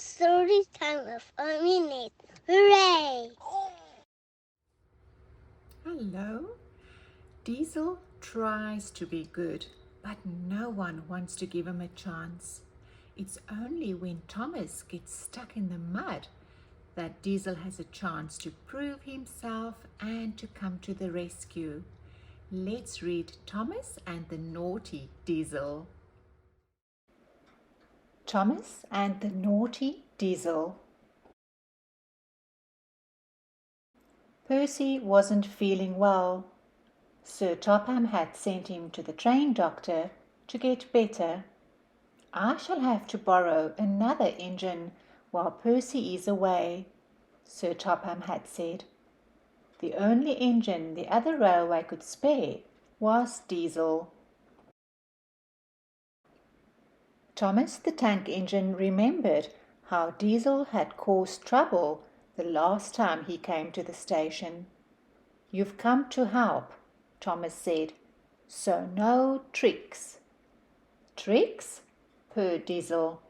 story time of a minute. Hooray! Hello. Diesel tries to be good, but no one wants to give him a chance. It's only when Thomas gets stuck in the mud that Diesel has a chance to prove himself and to come to the rescue. Let's read Thomas and the Naughty Diesel. Thomas and the Naughty Diesel. Percy wasn't feeling well. Sir Topham had sent him to the train doctor to get better. I shall have to borrow another engine while Percy is away, Sir Topham had said. The only engine the other railway could spare was Diesel. Thomas the Tank Engine remembered how Diesel had caused trouble the last time he came to the station. "You've come to help," Thomas said, "so no tricks." "Tricks?" purred Diesel.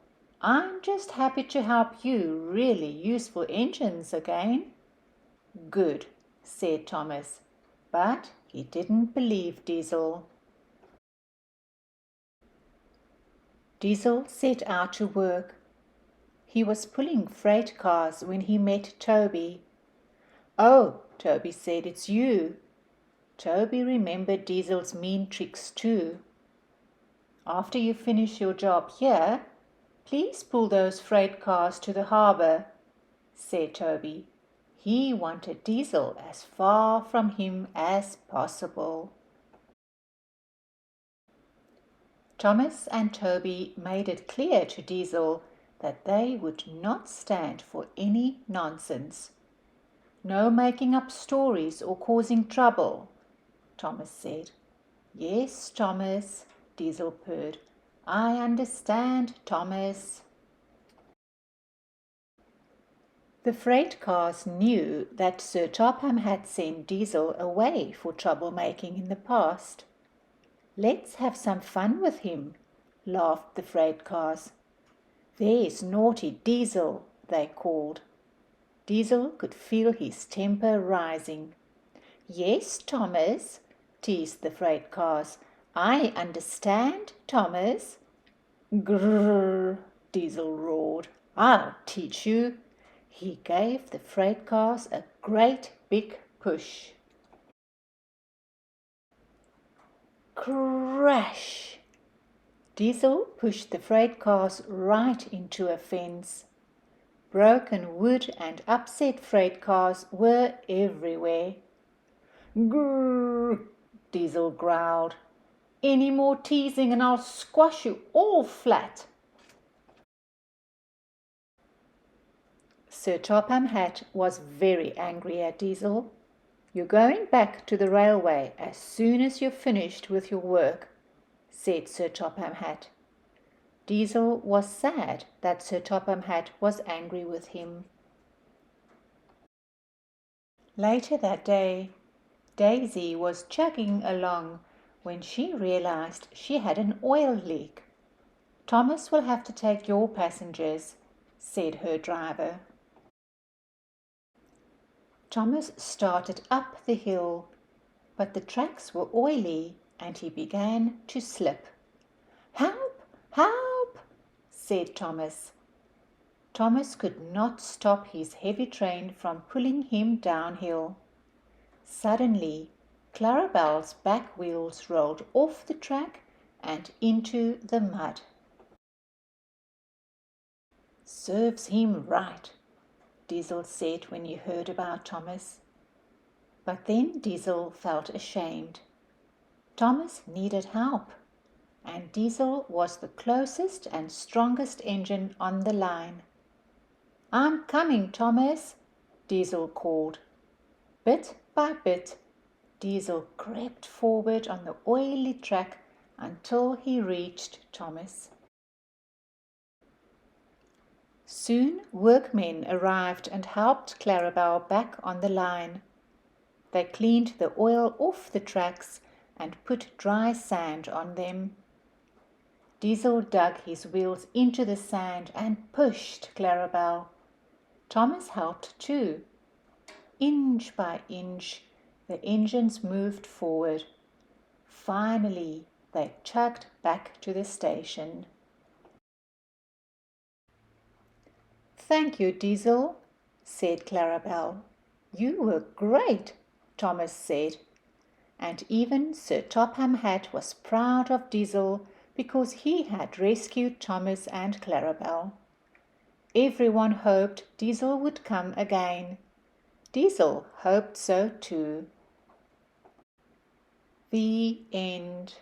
"I'm just happy to help you really useful engines again." "Good," said Thomas, but he didn't believe Diesel. Diesel set out to work. He was pulling freight cars when he met Toby. "Oh," Toby said, "it's you." Toby remembered Diesel's mean tricks too. "After you finish your job here, please pull those freight cars to the harbour," said Toby. He wanted Diesel as far from him as possible. Thomas and Toby made it clear to Diesel that they would not stand for any nonsense. "No making up stories or causing trouble," Thomas said. "Yes, Thomas," Diesel purred. "I understand, Thomas." The freight cars knew that Sir Topham had sent Diesel away for troublemaking in the past. "Let's have some fun with him," laughed the freight cars. "There's naughty Diesel," they called. Diesel could feel his temper rising. "Yes, Thomas," teased the freight cars. "I understand, Thomas." "Grrr," Diesel roared. "I'll teach you." He gave the freight cars a great big push. Crash! Diesel pushed the freight cars right into a fence. Broken wood and upset freight cars were everywhere. "Grrr," Diesel growled. "Any more teasing and I'll squash you all flat." Sir Topham Hatt was very angry at Diesel. "You're going back to the railway as soon as you've finished with your work," said Sir Topham Hatt. Diesel was sad that Sir Topham Hatt was angry with him. Later that day, Daisy was chugging along when she realized she had an oil leak. "Thomas will have to take your passengers," said her driver. Thomas started up the hill, but the tracks were oily and he began to slip. "Help! Help!" said Thomas. Thomas could not stop his heavy train from pulling him downhill. Suddenly, Clarabelle's back wheels rolled off the track and into the mud. "Serves him right," Diesel said when he heard about Thomas. But then Diesel felt ashamed. Thomas needed help, and Diesel was the closest and strongest engine on the line. "I'm coming, Thomas," Diesel called. Bit by bit, Diesel crept forward on the oily track until he reached Thomas. Soon workmen arrived and helped Clarabelle back on the line. They cleaned the oil off the tracks and put dry sand on them. Diesel dug his wheels into the sand and pushed Clarabelle. Thomas helped too. Inch by inch, the engines moved forward. Finally, they chugged back to the station. "Thank you, Diesel," said Clarabelle. "You were great," Thomas said. And even Sir Topham Hatt was proud of Diesel because he had rescued Thomas and Clarabelle. Everyone hoped Diesel would come again. Diesel hoped so too. The end.